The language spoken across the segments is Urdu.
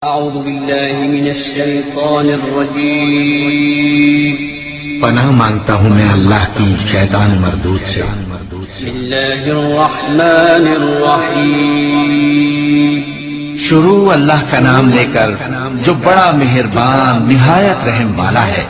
أعوذ بالله من الشيطان الرجيم پناہ مانگتا ہوں میں اللہ کی شیطان مردود سے۔ بسم الله الرحمن الرحيم شروع اللہ کا نام لے کر جو بڑا مہربان نہایت رحم والا ہے۔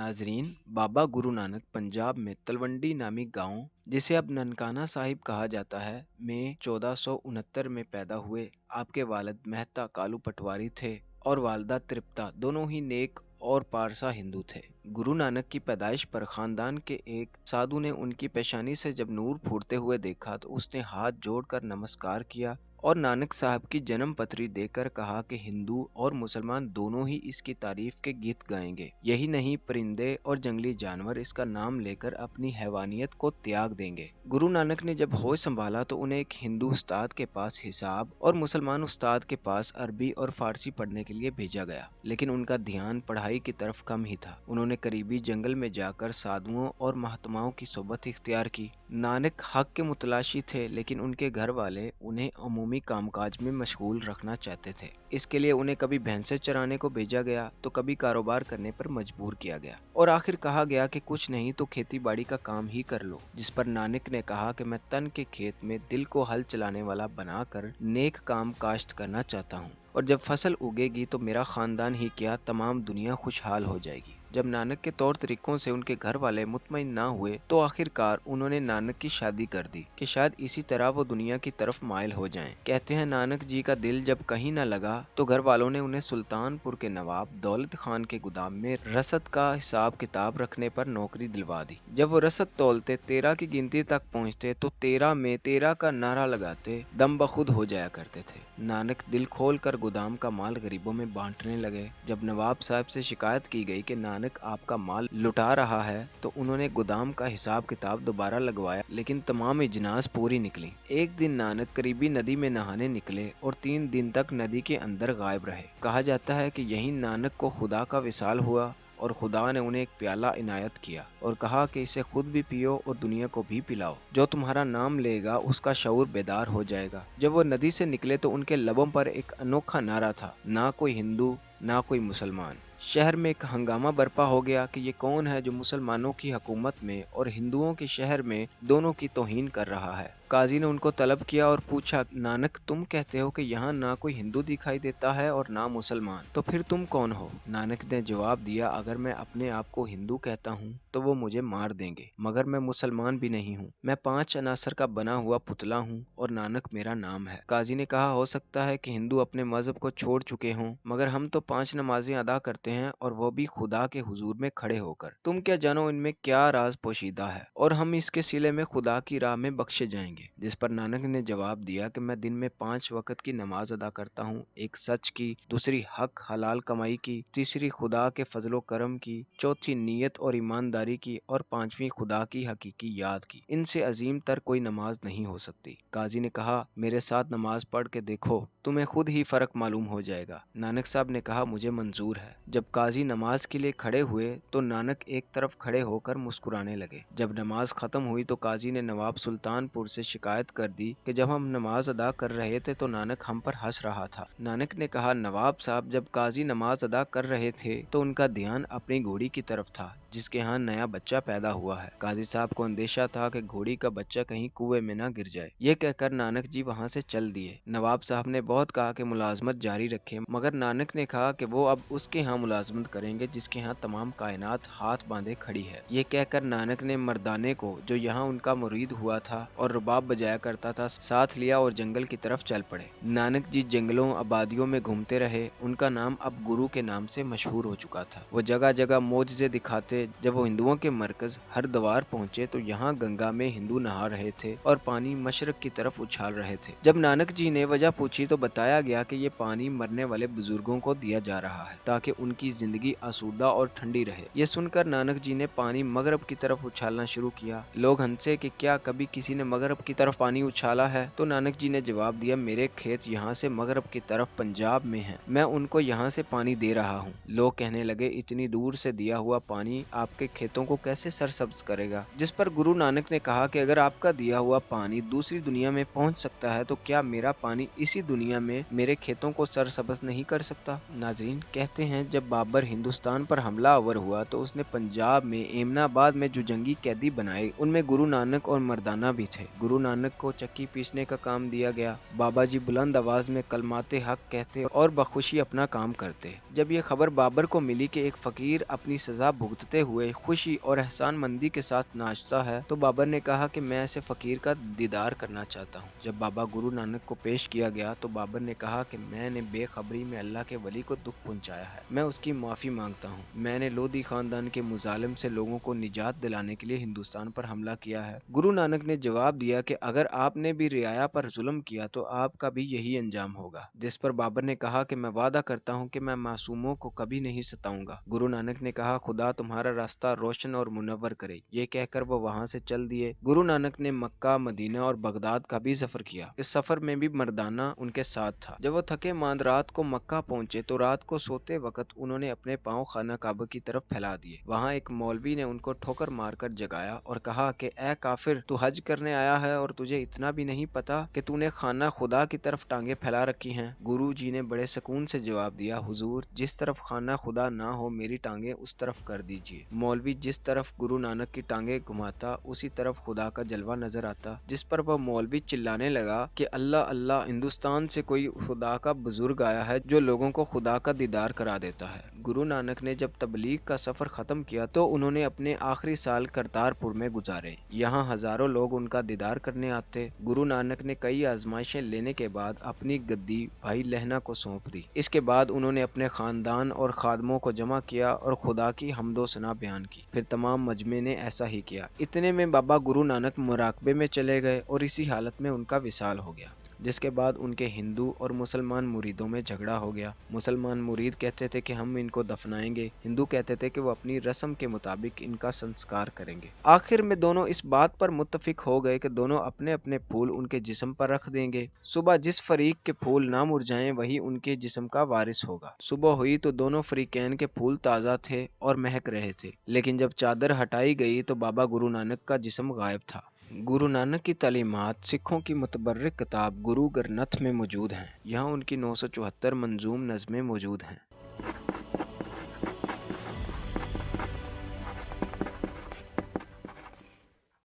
ناظرین، بابا گرو نانک پنجاب میں تلونڈی نامی گاؤں جسے اب ننکانہ صاحب کہا جاتا ہے میں 1469 میں پیدا ہوئے۔ آپ کے والد مہتا کالو پٹواری تھے اور والدہ ترپتا، دونوں ہی نیک اور پارسا ہندو تھے۔ گرو نانک کی پیدائش پر خاندان کے ایک سادھو نے ان کی پیشانی سے جب نور پھوٹتے ہوئے دیکھا تو اس نے ہاتھ جوڑ کر نمسکار کیا اور نانک صاحب کی جنم پتری دے کر کہا کہ ہندو اور مسلمان دونوں ہی اس کی تعریف کے گیت گائیں گے، یہی نہیں پرندے اور جنگلی جانور اس کا نام لے کر اپنی حیوانیت کو تیاگ دیں گے۔ گرو نانک نے جب ہوش سنبھالا تو انہیں ایک ہندو استاد کے پاس حساب اور مسلمان استاد کے پاس عربی اور فارسی پڑھنے کے لیے بھیجا گیا، لیکن ان کا دھیان پڑھائی کی طرف کم ہی تھا۔ انہوں نے قریبی جنگل میں جا کر سادھوؤں اور مہاتماؤں کی صحبت اختیار کی۔ نانک حق کے متلاشی تھے، لیکن ان کے گھر والے انہیں عمومی کام کاج میں مشغول رکھنا چاہتے تھے۔ اس کے لیے انہیں کبھی بھینسیں چرانے کو بھیجا گیا تو کبھی کاروبار کرنے پر مجبور کیا گیا، اور آخر کہا گیا کہ کچھ نہیں تو کھیتی باڑی کا کام ہی کر لو، جس پر نانک نے کہا کہ میں تن کے کھیت میں دل کو ہل چلانے والا بنا کر نیک کام کاشت کرنا چاہتا ہوں، اور جب فصل اگے گی تو میرا خاندان ہی کیا تمام دنیا خوشحال ہو جائے گی۔ جب نانک کے طور طریقوں سے ان کے گھر والے مطمئن نہ ہوئے تو آخر کار انہوں نے نانک کی شادی کر دی کہ شاید اسی طرح وہ دنیا کی طرف مائل ہو جائیں۔ کہتے ہیں نانک جی کا دل جب کہیں نہ لگا تو گھر والوں نے انہیں سلطان پور کے نواب دولت خان کے گودام میں رسد کا حساب کتاب رکھنے پر نوکری دلوا دی۔ جب وہ رسد تولتے 13 کی گنتی تک پہنچتے تو 13 میں 13 کا نعرہ لگاتے دم بخود ہو جایا کرتے تھے۔ نانک دل کھول کر گودام کا مال غریبوں میں بانٹنے لگے۔ جب نواب صاحب سے شکایت کی گئی کہ نانک آپ کا مال لٹا رہا ہے تو انہوں نے گودام کا حساب کتاب دوبارہ لگوایا، لیکن تمام اجناس پوری نکلی۔ ایک دن نانک قریبی ندی میں نہانے نکلے اور 3 دن تک ندی کے اندر غائب رہے۔ کہا جاتا ہے کہ یہیں نانک کو خدا کا وصال ہوا اور خدا نے انہیں ایک پیالہ عنایت کیا اور کہا کہ اسے خود بھی پیو اور دنیا کو بھی پلاؤ، جو تمہارا نام لے گا اس کا شعور بیدار ہو جائے گا۔ جب وہ ندی سے نکلے تو ان کے لبوں پر ایک انوکھا نعرہ تھا، نہ کوئی ہندو نہ کوئی مسلمان۔ شہر میں ایک ہنگامہ برپا ہو گیا کہ یہ کون ہے جو مسلمانوں کی حکومت میں اور ہندوؤں کے شہر میں دونوں کی توہین کر رہا ہے۔ قاضی نے ان کو طلب کیا اور پوچھا، نانک تم کہتے ہو کہ یہاں نہ کوئی ہندو دکھائی دیتا ہے اور نہ مسلمان، تو پھر تم کون ہو؟ نانک نے جواب دیا، اگر میں اپنے آپ کو ہندو کہتا ہوں تو وہ مجھے مار دیں گے، مگر میں مسلمان بھی نہیں ہوں، میں 5 عناصر کا بنا ہوا پتلا ہوں اور نانک میرا نام ہے۔ قاضی نے کہا، ہو سکتا ہے کہ ہندو اپنے مذہب کو چھوڑ چکے ہوں، مگر ہم تو 5 نمازیں ادا کرتے ہیں اور وہ بھی خدا کے حضور میں کھڑے ہو کر۔ تم کیا جانو ان میں کیا راز پوشیدہ ہے، اور ہم اس کے صلے میں خدا کی راہ میں بخشے جائیں گے۔ جس پر نانک نے جواب دیا کہ میں دن میں 5 وقت کی نماز ادا کرتا ہوں، ایک سچ کی، دوسری حق حلال کمائی کی، تیسری خدا کے فضل و کرم کی، چوتھی نیت اور ایمانداری کی، اور 5ویں خدا کی حقیقی یاد کی۔ ان سے عظیم تر کوئی نماز نہیں ہو سکتی۔ قاضی نے کہا، میرے ساتھ نماز پڑھ کے دیکھو، تمہیں خود ہی فرق معلوم ہو جائے گا۔ نانک صاحب نے کہا، مجھے منظور ہے۔ جب قاضی نماز کے لیے کھڑے ہوئے تو نانک ایک طرف کھڑے ہو کر مسکرانے لگے۔ جب نماز ختم ہوئی تو قاضی نے نواب سلطان پور سے شکایت کر دی کہ جب ہم نماز ادا کر رہے تھے تو نانک ہم پر ہنس رہا تھا۔ نانک نے کہا، نواب صاحب جب قاضی نماز ادا کر رہے تھے تو ان کا دھیان اپنی گھوڑی کی طرف تھا جس کے ہاں نیا بچہ پیدا ہوا ہے۔ قاضی صاحب کو اندیشہ تھا کہ گھوڑی کا بچہ کہیں کنویں میں نہ گر جائے۔ یہ کہہ کر نانک جی وہاں سے چل دیے۔ نواب صاحب نے بہت کہا کہ ملازمت جاری رکھے، مگر نانک نے کہا کہ وہ اب اس کے ہاں ملازمت کریں گے جس کے ہاں تمام کائنات ہاتھ باندھے کھڑی ہے۔ یہ کہہ کر نانک نے مردانے کو جو یہاں ان کا مرید ہوا تھا اور رباب بجایا کرتا تھا ساتھ لیا اور جنگل کی طرف چل پڑے۔ نانک جی جنگلوں آبادیوں میں گھومتے رہے، ان کا نام اب گرو کے نام سے مشہور ہو چکا تھا۔ وہ جگہ جگہ معجزے دکھاتے۔ جب وہ ہندوؤں کے مرکز ہردوار پہنچے تو یہاں گنگا میں ہندو نہا رہے تھے اور پانی مشرق کی طرف اچھال رہے تھے۔ جب نانک جی نے وجہ پوچھی تو بتایا گیا کہ یہ پانی مرنے والے بزرگوں کو دیا جا رہا ہے تاکہ ان کی زندگی آسودہ اور ٹھنڈی رہے۔ یہ سن کر نانک جی نے پانی مغرب کی طرف اچھالنا شروع کیا۔ لوگ ہنسے کہ کیا کبھی کسی نے مغرب کی طرف پانی اچھالا ہے؟ تو نانک جی نے جواب دیا، میرے کھیت یہاں سے مغرب کی طرف پنجاب میں ہیں، میں ان کو یہاں سے پانی دے رہا ہوں۔ لوگ کہنے لگے، اتنی دور سے دیا ہوا پانی آپ کے کھیتوں کو کیسے سرسبز کرے گا؟ جس پر گرو نانک نے کہا کہ اگر آپ کا دیا ہوا پانی دوسری دنیا میں پہنچ سکتا ہے تو کیا میرا پانی اسی دنیا میں میرے کھیتوں کو سرسبز نہیں کر سکتا؟ ناظرین، کہتے ہیں جب بابر ہندوستان پر حملہ آور ہوا تو اس نے پنجاب میں ایمنا آباد میں جو جنگی قیدی بنائے ان میں گرو نانک اور مردانہ بھی تھے۔ گرو نانک کو چکی پیسنے کا کام دیا گیا۔ بابا جی بلند آواز میں کلمات حق کہتے اور بخوشی اپنا کام کرتے۔ جب یہ خبر بابر کو ملی کہ ایک فقیر اپنی سزا بھگتتے ہوئے خوشی اور احسان مندی کے ساتھ ناچتا ہے تو بابر نے کہا کہ میں ایسے فقیر کا دیدار کرنا چاہتا ہوں۔ جب بابا گرو نانک کو پیش کیا گیا تو بابر نے کہا کہ میں نے بے خبری میں اللہ کے ولی کو دکھ پہنچایا ہے، میں اس کی معافی مانگتا ہوں۔ میں نے لودھی خاندان کے مظالم سے لوگوں کو نجات دلانے کے لیے ہندوستان پر حملہ کیا ہے۔ گرو نانک نے جواب دیا کہ اگر آپ نے بھی رعایا پر ظلم کیا تو آپ کا بھی یہی انجام ہوگا، جس پر بابر نے کہا کہ میں وعدہ کرتا ہوں کہ میں معصوموں کو کبھی نہیں ستاؤں گا۔ گرو نانک نے کہا خدا تمہارا راستہ روشن اور منور کرے۔ یہ کہہ کر وہ وہاں سے چل دیے۔ گرو نانک نے مکہ، مدینہ اور بغداد کا بھی سفر کیا۔ اس سفر میں بھی مردانہ ان کے ساتھ تھا۔ جب وہ تھکے ماند رات کو مکہ پہنچے تو رات کو سوتے وقت انہوں نے اپنے پاؤں خانہ کعبہ کی طرف پھیلا دیے۔ وہاں ایک مولوی نے ان کو ٹھوکر مار کر جگایا اور کہا کہ اے کافر، تو حج کرنے آیا ہے اور تجھے اتنا بھی نہیں پتا کہ تو نے خانہ خدا کی طرف ٹانگیں پھیلا رکھی ہیں؟ گرو جی نے بڑے سکون سے جواب دیا، حضور جس طرف خانہ خدا نہ ہو میری ٹانگیں اس طرف کر دیجیے۔ مولوی جس طرف گرو نانک کی ٹانگیں گھماتا اسی طرف خدا کا جلوہ نظر آتا، جس پر وہ مولوی چلانے لگا کہ اللہ اللہ، ہندوستان سے کوئی خدا کا بزرگ آیا ہے جو لوگوں کو خدا کا دیدار کرا دیتا ہے۔ گرو نانک نے جب تبلیغ کا سفر ختم کیا تو انہوں نے اپنے آخری سال کرتارپور میں گزارے۔ یہاں ہزاروں لوگ ان کا دیدار کرنے آتے۔ گرو نانک نے کئی آزمائشیں لینے کے بعد اپنی گدی بھائی لہنا کو سونپ دی۔ اس کے بعد انہوں نے اپنے خاندان اور خادموں کو جمع کیا اور خدا کی حمد و ثنا بیان کی۔ پھر تمام مجمع نے ایسا ہی کیا۔ اتنے میں بابا گرو نانک مراقبے میں چلے گئے اور اسی حالت میں ان کا وصال ہو گیا، جس کے بعد ان کے ہندو اور مسلمان مریدوں میں جھگڑا ہو گیا۔ مسلمان مرید کہتے تھے کہ ہم ان کو دفنائیں گے، ہندو کہتے تھے کہ وہ اپنی رسم کے مطابق ان کا سنسکار کریں گے۔ آخر میں دونوں اس بات پر متفق ہو گئے کہ دونوں اپنے اپنے پھول ان کے جسم پر رکھ دیں گے۔ صبح جس فریق کے پھول نہ مرجھائیں وہی ان کے جسم کا وارث ہوگا۔ صبح ہوئی تو دونوں فریقین کے پھول تازہ تھے اور مہک رہے تھے، لیکن جب چادر ہٹائی گئی تو بابا گرو نانک کا جسم غائب تھا۔ گرو نانک کی تعلیمات سکھوں کی متبرک کتاب گرو گرنتھ میں موجود ہیں۔ یہاں ان کی 974 منظوم نظمیں موجود ہیں۔